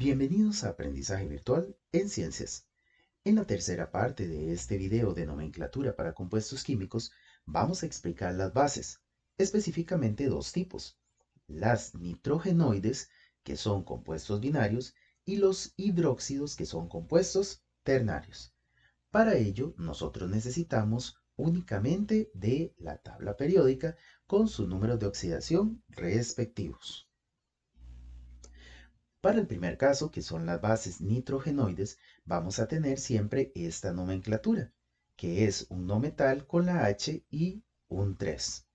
Bienvenidos a Aprendizaje Virtual en Ciencias. En la tercera parte de este video de nomenclatura para compuestos químicos, vamos a explicar las bases, específicamente dos tipos: las nitrogenoides, que son compuestos binarios, y los hidróxidos, que son compuestos ternarios. Para ello, nosotros necesitamos únicamente de la tabla periódica con sus números de oxidación respectivos. Para el primer caso, que son las bases nitrogenoides, vamos a tener siempre esta nomenclatura, que es un no metal con la H y un 3.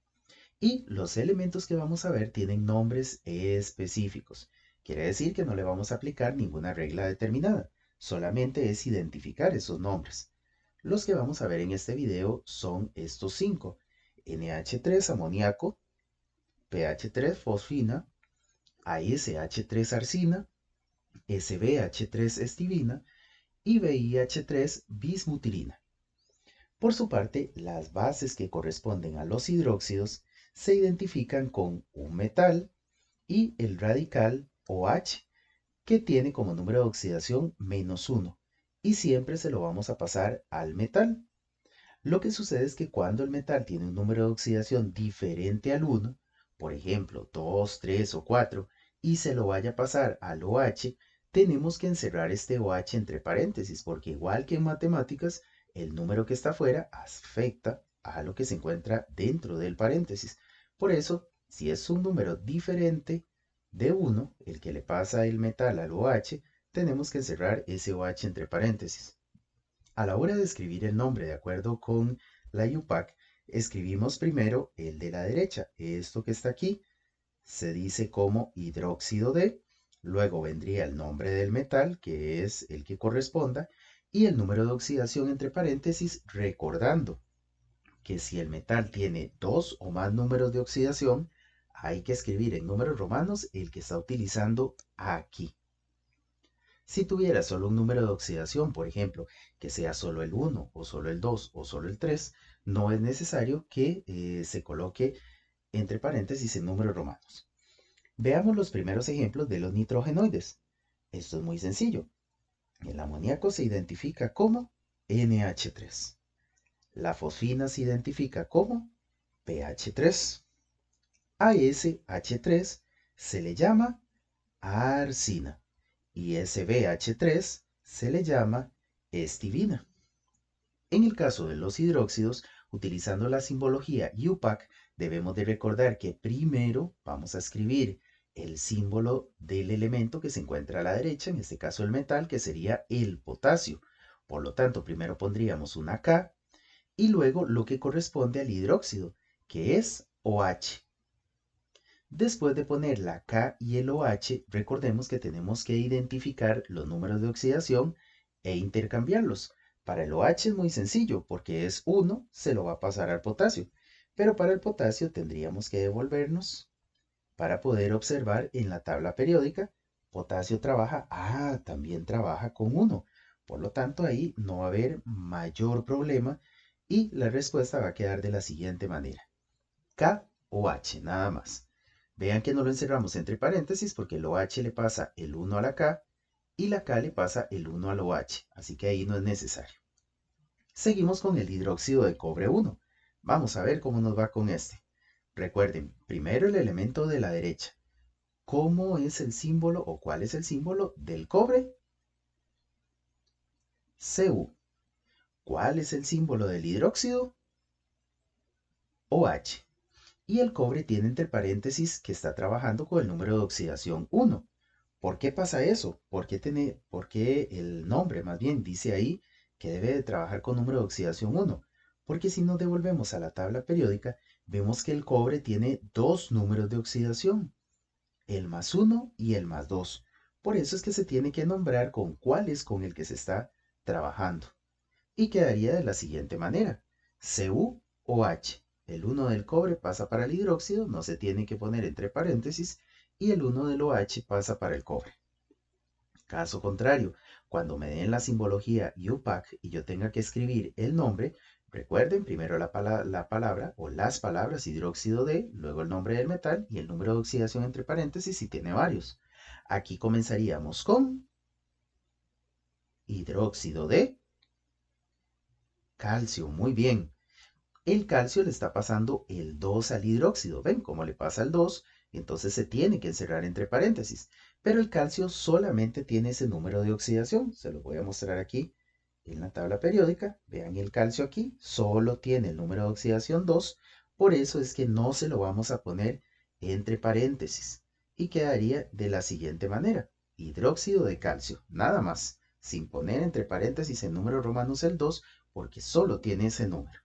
Y los elementos que vamos a ver tienen nombres específicos. Quiere decir que no le vamos a aplicar ninguna regla determinada, solamente es identificar esos nombres. Los que vamos a ver en este video son estos 5: NH3 amoníaco, PH3 fosfina, ASH3 arsina, SbH3 estivina y VIH3 bismutilina. Por su parte, las bases que corresponden a los hidróxidos se identifican con un metal y el radical OH, que tiene como número de oxidación -1, y siempre se lo vamos a pasar al metal. Lo que sucede es que cuando el metal tiene un número de oxidación diferente al 1, por ejemplo 2, 3 o 4, y se lo vaya a pasar al OH, tenemos que encerrar este OH entre paréntesis, porque igual que en matemáticas, el número que está afuera afecta a lo que se encuentra dentro del paréntesis. Por eso, si es un número diferente de 1, el que le pasa el metal al OH, tenemos que encerrar ese OH entre paréntesis. A la hora de escribir el nombre de acuerdo con la UPAC, escribimos primero el de la derecha. Esto que está aquí se dice como hidróxido de, luego vendría el nombre del metal, que es el que corresponda, y el número de oxidación entre paréntesis, recordando que si el metal tiene dos o más números de oxidación, hay que escribir en números romanos el que está utilizando aquí. Si tuviera solo un número de oxidación, por ejemplo, que sea solo el 1 o solo el 2 o solo el 3, no es necesario que se coloque entre paréntesis en números romanos. Veamos los primeros ejemplos de los nitrogenoides. Esto es muy sencillo. El amoníaco se identifica como NH3. La fosfina se identifica como PH3. A ese H3 se le llama arsina y SbH3 se le llama estivina. En el caso de los hidróxidos, utilizando la simbología UPAC, debemos de recordar que primero vamos a escribir el símbolo del elemento que se encuentra a la derecha, en este caso el metal, que sería el potasio. Por lo tanto, primero pondríamos una K y luego lo que corresponde al hidróxido, que es OH. Después de poner la K y el OH, recordemos que tenemos que identificar los números de oxidación e intercambiarlos. Para el OH es muy sencillo, porque es 1, se lo va a pasar al potasio. Pero para el potasio tendríamos que devolvernos para poder observar en la tabla periódica. Potasio también trabaja con 1. Por lo tanto, ahí no va a haber mayor problema y la respuesta va a quedar de la siguiente manera: KOH, nada más. Vean que no lo encerramos entre paréntesis porque el OH le pasa el 1 a la K y la K le pasa el 1 al OH, así que ahí no es necesario. Seguimos con el hidróxido de cobre 1. Vamos a ver cómo nos va con este. Recuerden, primero el elemento de la derecha. ¿Cómo es el símbolo o cuál es el símbolo del cobre? Cu. ¿Cuál es el símbolo del hidróxido? OH. Y el cobre tiene entre paréntesis que está trabajando con el número de oxidación 1. ¿Por qué pasa eso? ¿Por qué el nombre más bien dice ahí que debe de trabajar con número de oxidación 1? Porque si nos devolvemos a la tabla periódica, vemos que el cobre tiene dos números de oxidación, el +1 y el +2. Por eso es que se tiene que nombrar con cuál es con el que se está trabajando. Y quedaría de la siguiente manera: CuOH. El 1 del cobre pasa para el hidróxido, no se tiene que poner entre paréntesis, y el 1 del OH pasa para el cobre. Caso contrario, cuando me den la simbología UPAC y yo tenga que escribir el nombre, recuerden primero la palabra o las palabras hidróxido de, luego el nombre del metal y el número de oxidación entre paréntesis si tiene varios. Aquí comenzaríamos con hidróxido de calcio. Muy bien. El calcio le está pasando el 2 al hidróxido. ¿Ven cómo le pasa el 2? Entonces se tiene que encerrar entre paréntesis. Pero el calcio solamente tiene ese número de oxidación. Se lo voy a mostrar aquí en la tabla periódica. Vean el calcio aquí. Solo tiene el número de oxidación 2. Por eso es que no se lo vamos a poner entre paréntesis. Y quedaría de la siguiente manera. Hidróxido de calcio. Nada más. Sin poner entre paréntesis el número romanos el 2 porque solo tiene ese número.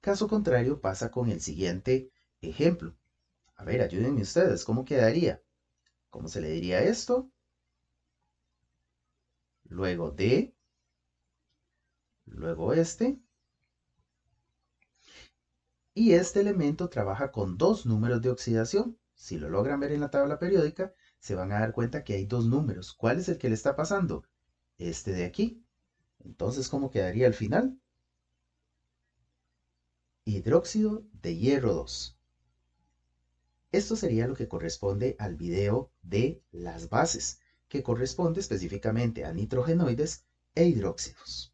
Caso contrario pasa con el siguiente ejemplo. A ver, ayúdenme ustedes, ¿cómo quedaría? ¿Cómo se le diría esto? Luego de, luego este. Y este elemento trabaja con dos números de oxidación. Si lo logran ver en la tabla periódica, se van a dar cuenta que hay dos números. ¿Cuál es el que le está pasando? Este de aquí. Entonces, ¿cómo quedaría al final? Hidróxido de hierro 2. Esto sería lo que corresponde al video de las bases, que corresponde específicamente a nitrogenoides e hidróxidos.